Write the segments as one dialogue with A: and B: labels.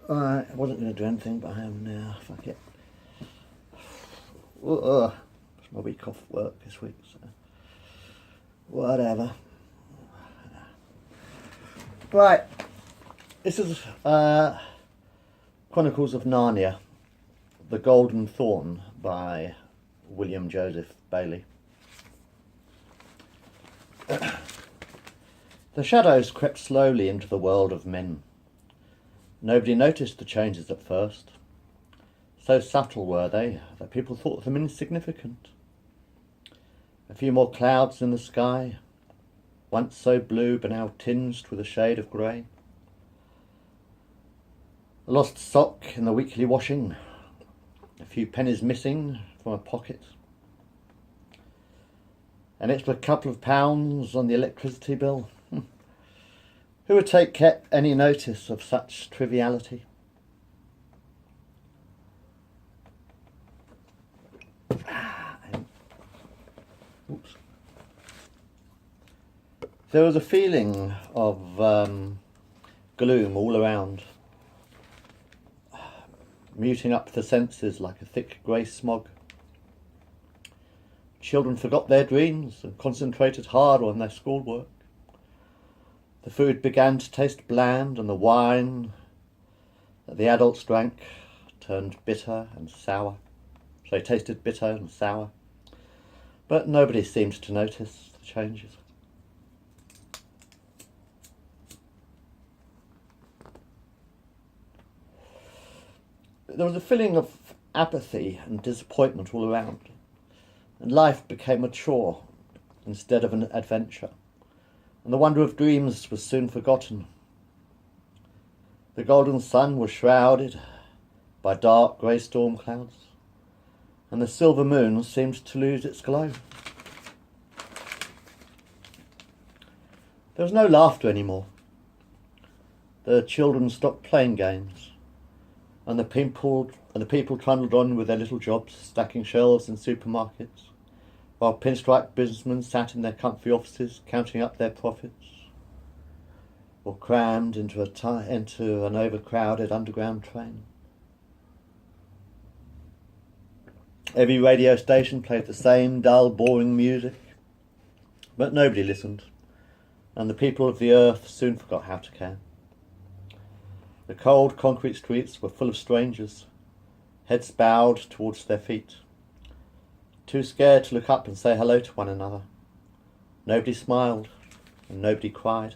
A: I wasn't going to do anything, but I am now. Fuck it. It's my week off work this week, so whatever. Right. This is Chronicles of Narnia, The Golden Thorn by William Joseph Bailey. The shadows crept slowly into the world of men. Nobody noticed the changes at first. So subtle were they that people thought them insignificant. A few more clouds in the sky, once so blue but now tinged with a shade of grey. A lost sock in the weekly washing, a few pennies missing from a pocket, an extra couple of pounds on the electricity bill. Who would take any notice of such triviality? Oops. There was a feeling of gloom all around, muting up the senses like a thick grey smog. Children forgot their dreams and concentrated hard on their schoolwork. The food began to taste bland, and the wine that the adults drank turned bitter and sour. So they tasted bitter and sour. But nobody seemed to notice the changes. There was a feeling of apathy and disappointment all around, and life became a chore instead of an adventure, and the wonder of dreams was soon forgotten. The golden sun was shrouded by dark grey storm clouds, and the silver moon seemed to lose its glow. There was no laughter anymore. The children stopped playing games, and the people trundled on with their little jobs, stacking shelves in supermarkets, while pinstripe businessmen sat in their comfy offices counting up their profits, or crammed into an overcrowded underground train. Every radio station played the same dull, boring music, but nobody listened, and the people of the earth soon forgot how to care. The cold concrete streets were full of strangers, heads bowed towards their feet, too scared to look up and say hello to one another. Nobody smiled, and nobody cried.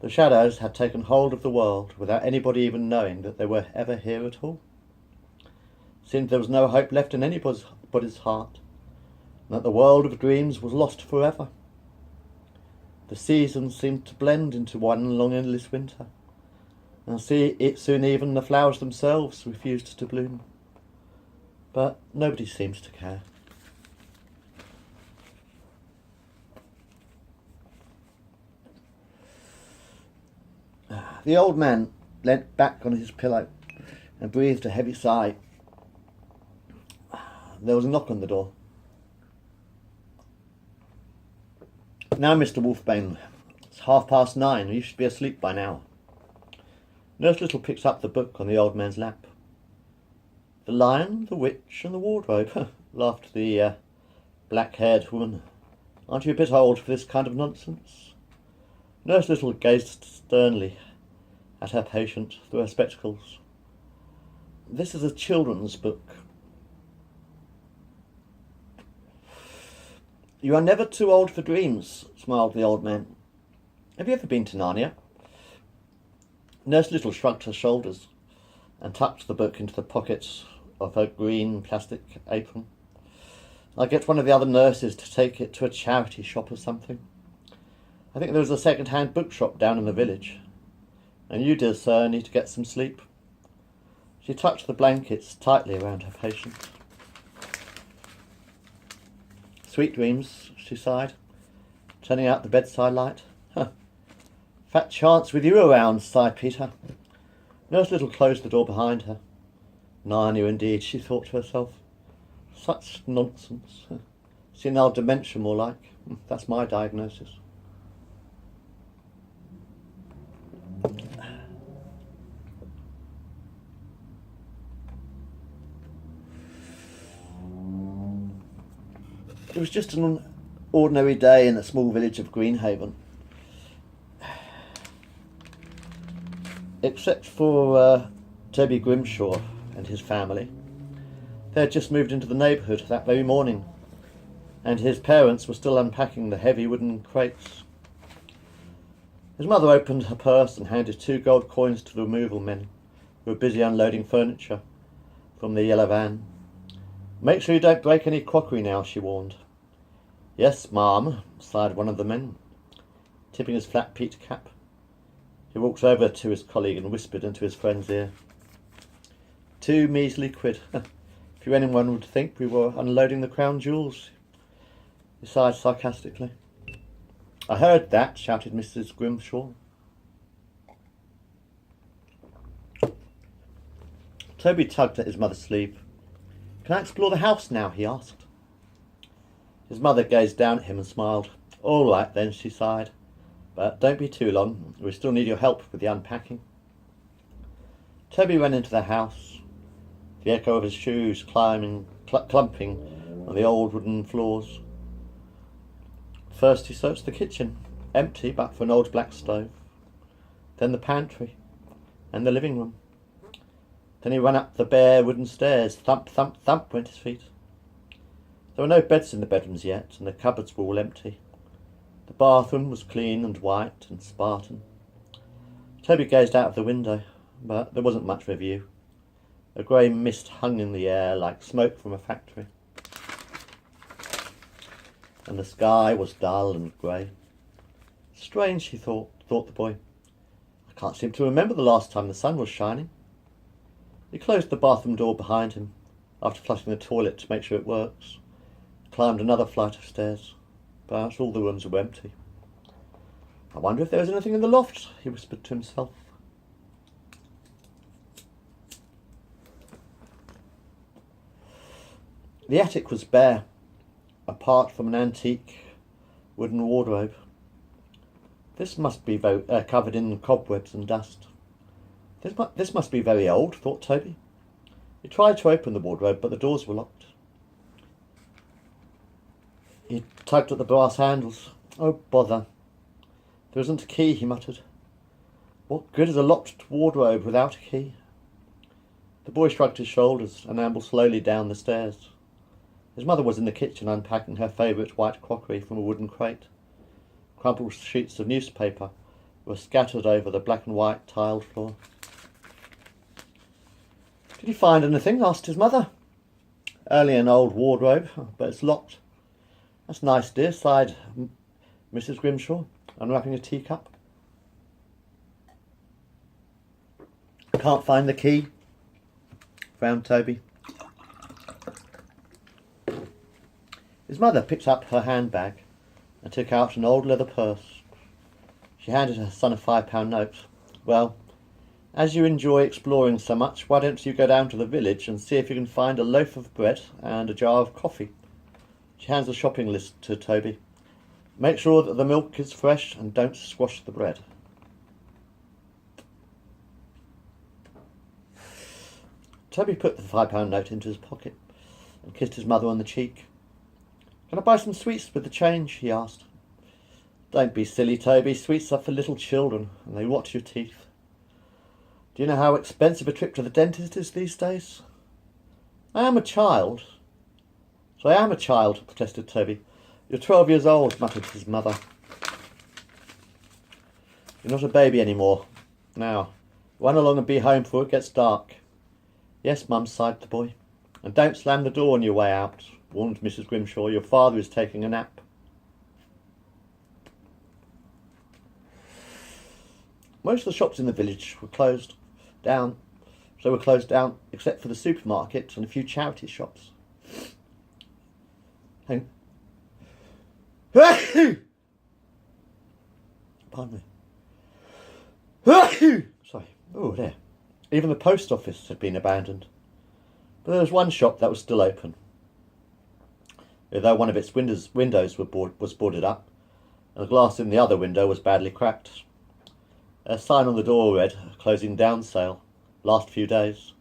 A: The shadows had taken hold of the world without anybody even knowing that they were ever here at all. It seemed there was no hope left in anybody's heart, and that the world of dreams was lost forever. The seasons seemed to blend into one long endless winter, and soon even the flowers themselves refused to bloom. But nobody seems to care. The old man leant back on his pillow and breathed a heavy sigh. There was a knock on the door. Now, Mr. Wolfbane, it's 9:30. You should be asleep by now. Nurse Little picks up the book on the old man's lap. The Lion, the Witch, and the Wardrobe, laughed the black-haired woman. Aren't you a bit old for this kind of nonsense? Nurse Little gazed sternly at her patient through her spectacles. This is a children's book. You are never too old for dreams, smiled the old man. Have you ever been to Narnia? Nurse Little shrugged her shoulders and tucked the book into the pockets of her green plastic apron. I'll get one of the other nurses to take it to a charity shop or something. I think there is a second-hand bookshop down in the village. And you, dear sir, need to get some sleep. She tucked the blankets tightly around her patient. Sweet dreams, she sighed, turning out the bedside light. Fat chance with you around, sighed Peter. Nurse Little closed the door behind her. Narnia indeed, she thought to herself. Such nonsense. Senile dementia, more like. That's my diagnosis. It was just an ordinary day in the small village of Greenhaven. Except for Toby Grimshaw and his family. They had just moved into the neighbourhood that very morning, and his parents were still unpacking the heavy wooden crates. His mother opened her purse and handed 2 gold coins to the removal men, who were busy unloading furniture from the yellow van. "Make sure you don't break any crockery now," she warned. "Yes, ma'am," sighed one of the men, tipping his flat peaked cap. He walked over to his colleague and whispered into his friend's ear, "2 measly quid. If anyone would think we were unloading the crown jewels," he sighed sarcastically. "I heard that," shouted Mrs. Grimshaw. Toby tugged at his mother's sleeve. "Can I explore the house now?" he asked. His mother gazed down at him and smiled. "All right then," she sighed. "But don't be too long. We still need your help with the unpacking." Toby ran into the house, the echo of his shoes clumping on the old wooden floors. First he searched the kitchen, empty but for an old black stove. Then the pantry and the living room. Then he ran up the bare wooden stairs. Thump, thump, thump went his feet. There were no beds in the bedrooms yet, and the cupboards were all empty. The bathroom was clean and white and Spartan. Toby gazed out of the window, but there wasn't much of a view. A grey mist hung in the air like smoke from a factory, and the sky was dull and grey. Strange, he thought the boy. I can't seem to remember the last time the sun was shining. He closed the bathroom door behind him, after flushing the toilet to make sure it works. Climbed another flight of stairs. But all the rooms were empty. "I wonder if there was anything in the loft," he whispered to himself. The attic was bare, apart from an antique wooden wardrobe. This must be covered in cobwebs and dust. This must be very old, thought Toby. He tried to open the wardrobe, but the doors were locked. He tugged at the brass handles. "Oh, bother. There isn't a key," he muttered. "What good is a locked wardrobe without a key?" The boy shrugged his shoulders and ambled slowly down the stairs. His mother was in the kitchen unpacking her favourite white crockery from a wooden crate. Crumpled sheets of newspaper were scattered over the black and white tiled floor. "Did you find anything?" asked his mother. "Only an old wardrobe, but it's locked." "That's nice, dear," sighed Mrs. Grimshaw, unwrapping a teacup. "Can't find the key," frowned Toby. His mother picked up her handbag and took out an old leather purse. She handed her son a £5 note. "Well, as you enjoy exploring so much, why don't you go down to the village and see if you can find a loaf of bread and a jar of coffee?" She hands a shopping list to Toby. "Make sure that the milk is fresh and don't squash the bread." Toby put the £5 note into his pocket and kissed his mother on the cheek. "Can I buy some sweets with the change?" he asked. "Don't be silly, Toby. Sweets are for little children, and they rot your teeth. Do you know how expensive a trip to the dentist is these days?" "I am a child." "So I am a child," protested Toby. "You're 12 years old," muttered his mother. "You're not a baby anymore. Now, run along and be home before it gets dark." "Yes, Mum," sighed the boy. "And don't slam the door on your way out," warned Mrs. Grimshaw. "Your father is taking a nap." Most of the shops in the village were closed down, except for the supermarket and a few charity shops. Pardon me. Sorry. Oh, there. Even the post office had been abandoned. But there was one shop that was still open, although one of its windows was boarded up, and the glass in the other window was badly cracked. A sign on the door read, "Closing down sale, last few days."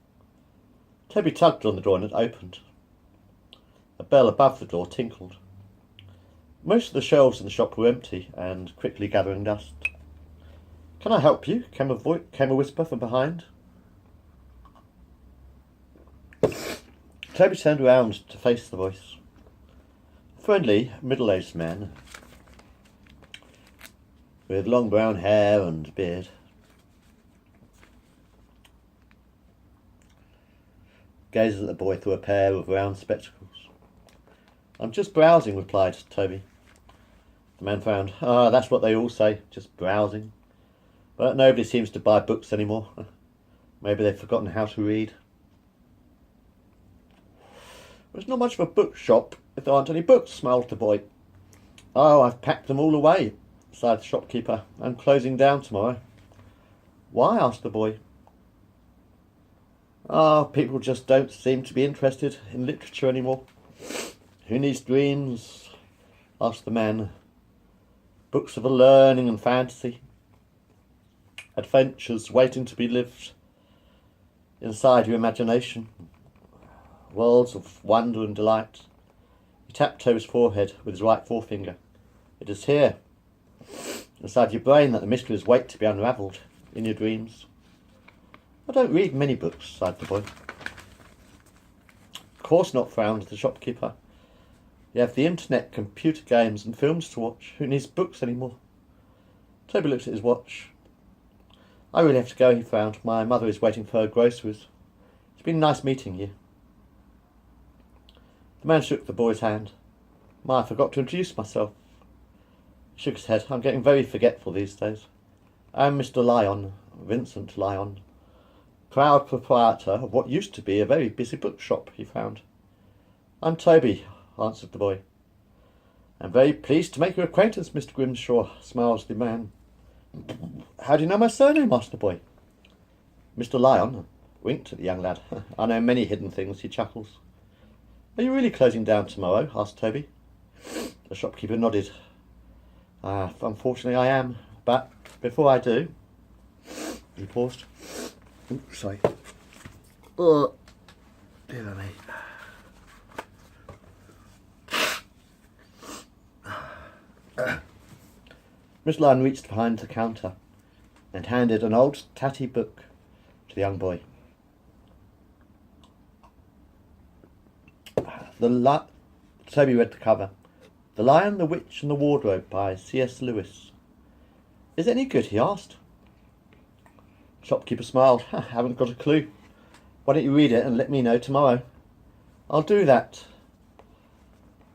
A: Toby tugged on the door and it opened. A bell above the door tinkled. Most of the shelves in the shop were empty and quickly gathering dust. "Can I help you?" came a whisper from behind. Toby turned round to face the voice. A friendly, middle-aged man with long brown hair and beard. Gazed at the boy through a pair of round spectacles. "I'm just browsing," replied Toby. The man frowned. That's what they all say, just browsing. But nobody seems to buy books anymore. Maybe they've forgotten how to read. "It's not much of a bookshop if there aren't any books," smiled the boy. "Oh, I've packed them all away," sighed the shopkeeper. "I'm closing down tomorrow." "Why?" asked the boy. People just don't seem to be interested in literature anymore." "Who needs dreams?" asked the man. "Books of learning and fantasy. Adventures waiting to be lived inside your imagination. Worlds of wonder and delight." He tapped Toby's forehead with his right forefinger. "It is here, inside your brain, that the mysteries wait to be unravelled in your dreams." "I don't read many books," sighed the boy. "Of course not," frowned the shopkeeper. "You have the internet, computer games and films to watch. Who needs books anymore?" Toby looked at his watch. "I really have to go," he frowned. "My mother is waiting for her groceries. It's been nice meeting you." The man shook the boy's hand. "I forgot to introduce myself." He shook his head. "I'm getting very forgetful these days. I am Mr. Lyon, Vincent Lyon, proud proprietor of what used to be a very busy bookshop," he frowned. "I'm Toby," answered the boy. "I'm very pleased to make your acquaintance, Mr. Grimshaw," smiled the man. "How do you know my surname?" asked the boy. Mr. Lyon winked at the young lad. "I know many hidden things," he chuckles. "Are you really closing down tomorrow?" asked Toby. The shopkeeper nodded. "Unfortunately I am, but before I do..." He paused. Sorry. Oh, dear me. Miss Lyon reached behind the counter and handed an old tatty book to the young boy. Toby read the cover. "The Lion, the Witch and the Wardrobe" by C.S. Lewis. "Is it any good?" he asked. The shopkeeper smiled. "Haven't got a clue. Why don't you read it and let me know tomorrow?" "I'll do that."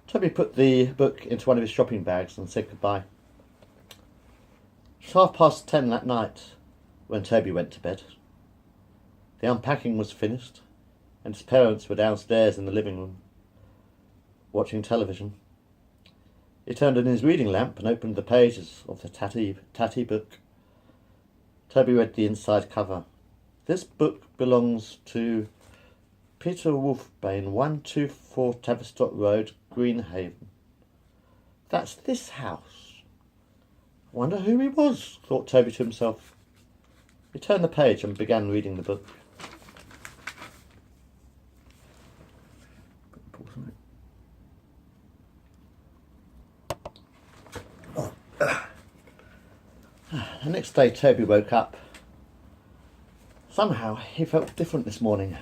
A: Toby put the book into one of his shopping bags and said goodbye. It was 10:30 that night when Toby went to bed. The unpacking was finished, and his parents were downstairs in the living room, watching television. He turned on his reading lamp and opened the pages of the tatty book. Toby read the inside cover. "This book belongs to Peter Wolfbane, 124 Tavistock Road, Greenhaven. That's this house. I wonder who he was," thought Toby to himself. He turned the page and began reading the book. The next day Toby woke up. Somehow he felt different this morning.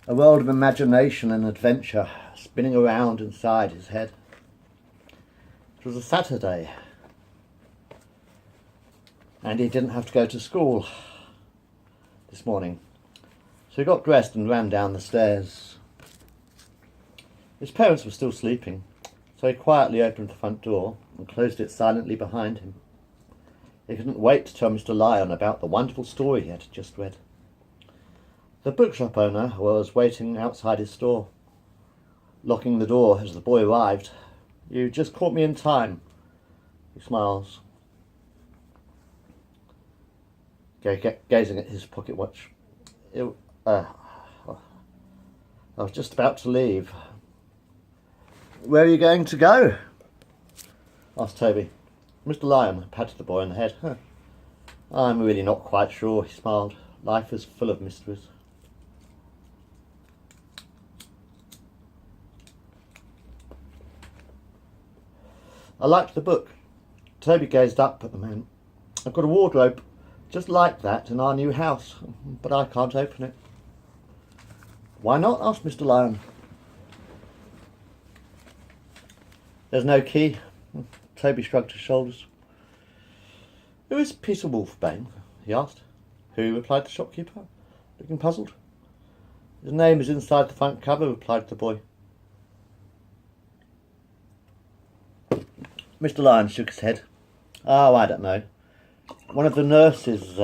A: A world of imagination and adventure spinning around inside his head. It was a Saturday, and he didn't have to go to school this morning. So he got dressed and ran down the stairs. His parents were still sleeping, so he quietly opened the front door and closed it silently behind him. He couldn't wait to tell Mr. Lyon about the wonderful story he had just read. The bookshop owner was waiting outside his store, locking the door as the boy arrived. "You just caught me in time," he smiles, gazing at his pocket watch. I was just about to leave." "Where are you going to go?" asked Toby. Mr. Lyon patted the boy on the head. "I'm really not quite sure," he smiled. "Life is full of mysteries." I liked the book. Toby gazed up at the man. I've got a wardrobe just like that in our new house, but I can't open it. Why not? Asked Mr. Lion. There's no key. Toby shrugged his shoulders. Who is Peter Wolfbane? He asked. Who? Replied the shopkeeper, looking puzzled. His name is inside the front cover, replied the boy. Mr. Lion shook his head. Oh, I don't know. One of the nurses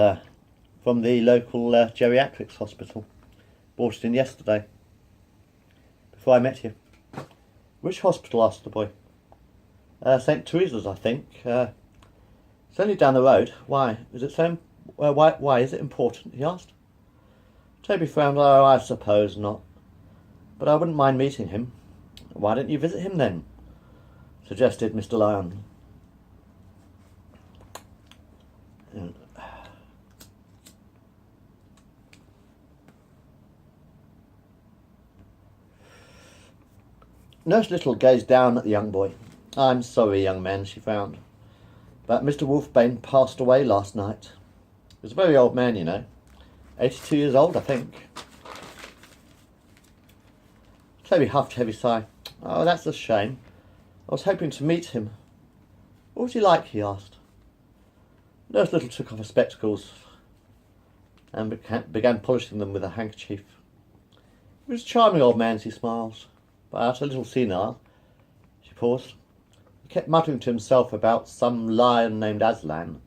A: from the local geriatrics hospital brought it in yesterday, before I met you. Which hospital? Asked the boy. St. Teresa's, I think. It's only down the road. Why? Is it so? Why is it important? He asked. Toby frowned. Oh, I suppose not. But I wouldn't mind meeting him. Why don't you visit him then? Suggested Mr. Lion. Nurse Little gazed down at the young boy. I'm sorry, young man, she frowned, but Mr. Wolfbane passed away last night. He was a very old man, you know. 82 years old, I think. Toby huffed a heavy sigh. Oh, that's a shame. I was hoping to meet him. What was he like? He asked. Nurse Little took off her spectacles and began polishing them with a handkerchief. He was a charming old man, she smiled, but a little senile. She paused. He kept muttering to himself about some lion named Aslan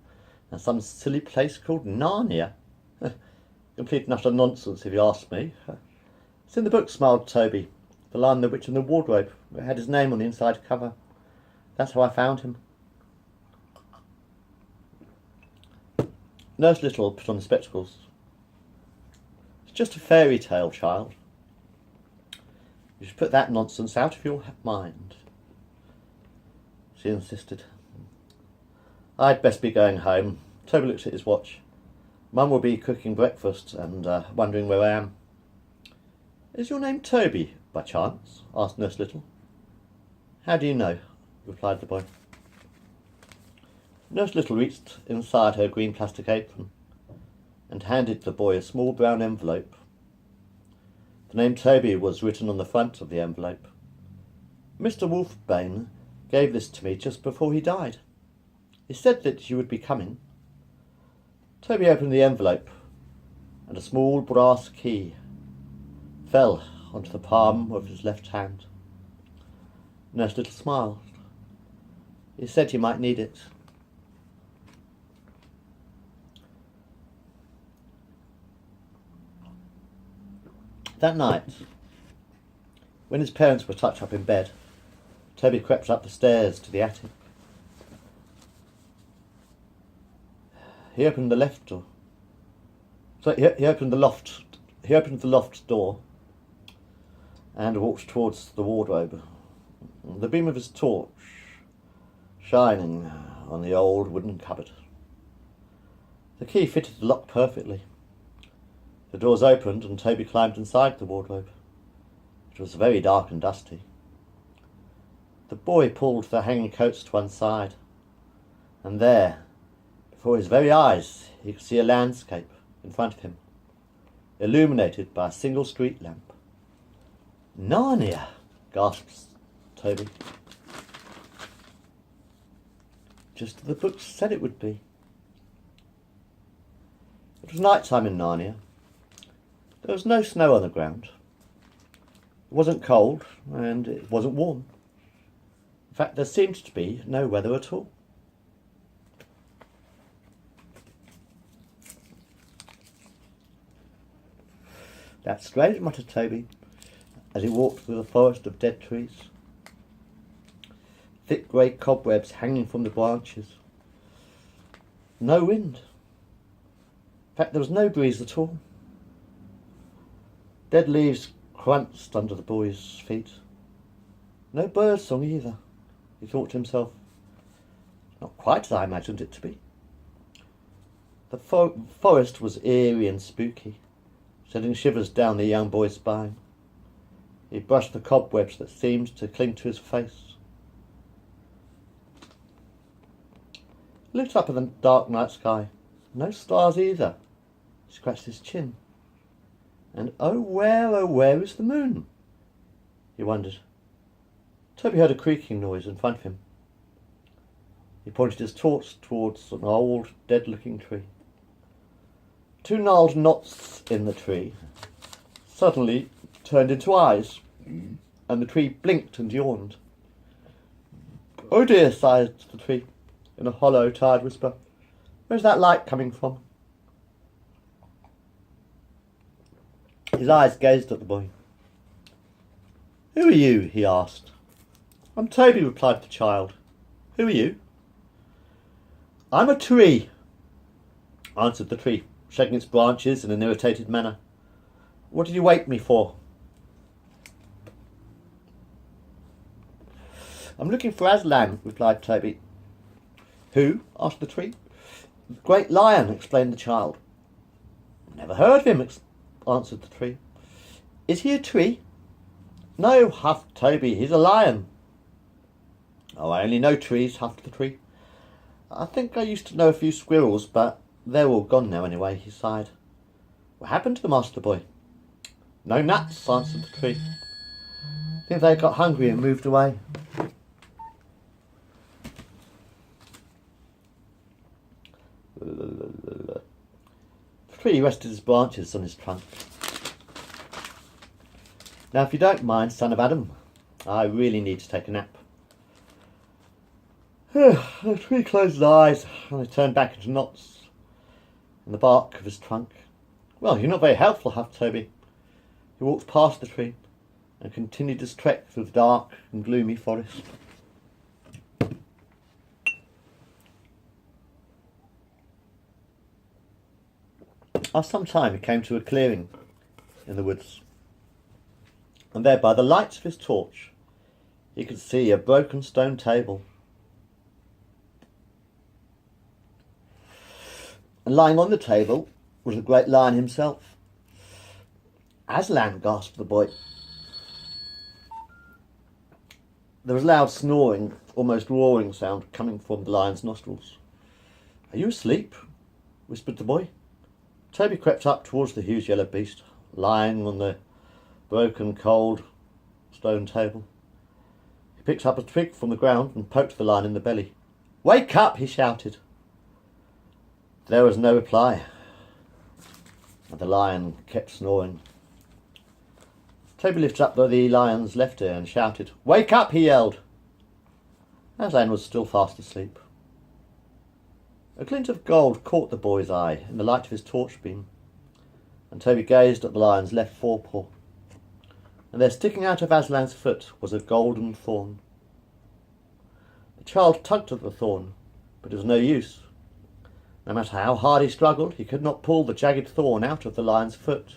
A: and some silly place called Narnia. Complete and utter nonsense, if you ask me. It's in the book, smiled Toby. The Lion, the Witch and the Wardrobe. It had his name on the inside cover. That's how I found him. Nurse Little put on the spectacles. It's just a fairy tale, child. You should put that nonsense out of your mind, she insisted. I'd best be going home. Toby looked at his watch. Mum will be cooking breakfast and wondering where I am. Is your name Toby, by chance? Asked Nurse Little. How do you know? Replied the boy. Nurse Little reached inside her green plastic apron and handed the boy a small brown envelope. The name Toby was written on the front of the envelope. Mr. Wolfbane gave this to me just before he died. He said that you would be coming. Toby opened the envelope, and a small brass key fell onto the palm of his left hand. Nurse Little smiled. He said you might need it. That night, when his parents were tucked up in bed, Toby crept up the stairs to the attic. He opened the left door. He opened the loft. He opened the loft door and walked towards the wardrobe. The beam of his torch shining on the old wooden cupboard. The key fitted the lock perfectly. The doors opened and Toby climbed inside the wardrobe. It was very dark and dusty. The boy pulled the hanging coats to one side, and there, before his very eyes, he could see a landscape in front of him, illuminated by a single street lamp. Narnia, gasped Toby. Just as the books said it would be. It was night time in Narnia. There was no snow on the ground. It wasn't cold, and it wasn't warm. In fact, there seemed to be no weather at all. That's strange, muttered Toby, as he walked through the forest of dead trees. Thick grey cobwebs hanging from the branches. No wind. In fact, there was no breeze at all. Dead leaves crunched under the boy's feet. No bird song either, he thought to himself. Not quite as I imagined it to be. The forest was eerie and spooky, sending shivers down the young boy's spine. He brushed the cobwebs that seemed to cling to his face. Looked up at the dark night sky. No stars either. He scratched his chin. And oh where is the moon? He wondered. Toby heard a creaking noise in front of him. He pointed his torch towards an old, dead-looking tree. Two gnarled knots in the tree suddenly turned into eyes, and the tree blinked and yawned. "Oh dear," sighed the tree, in a hollow, tired whisper. "Where's that light coming from?" His eyes gazed at the boy. "Who are you?" he asked. "I'm Toby," replied the child. "Who are you?" "I'm a tree," answered the tree, shaking its branches in an irritated manner. "What did you wake me for?" "I'm looking for Aslan," replied Toby. "Who?" asked the tree. "The great lion," explained the child. "Never heard of him," answered the tree. "Is he a tree?" "No," huffed Toby, "he's a lion." "Oh, I only know trees," huffed the tree. "I think I used to know a few squirrels, but they're all gone now anyway," he sighed. "What happened to them?" asked the boy. "No nuts," answered the tree. "I think they got hungry and moved away." The tree rested his branches on his trunk. "Now, if you don't mind, son of Adam, I really need to take a nap." The tree closed his eyes and they turned back into knots in the bark of his trunk. "Well, you're not very helpful," huffed Toby. He walked past the tree and continued his trek through the dark and gloomy forest. After some time he came to a clearing in the woods, and there, by the light of his torch, he could see a broken stone table. And lying on the table was the great lion himself. "Aslan," gasped the boy. There was a loud snoring, almost roaring sound coming from the lion's nostrils. "Are you asleep?" whispered the boy. Toby crept up towards the huge yellow beast, lying on the broken, cold stone table. He picked up a twig from the ground and poked the lion in the belly. "Wake up!" he shouted. There was no reply, and the lion kept snoring. Toby lifted up the lion's left ear and shouted. "Wake up!" he yelled. Aslan was still fast asleep. A glint of gold caught the boy's eye in the light of his torch beam, and Toby gazed at the lion's left forepaw, and there, sticking out of Aslan's foot, was a golden thorn. The child tugged at the thorn, but it was no use. No matter how hard he struggled, he could not pull the jagged thorn out of the lion's foot.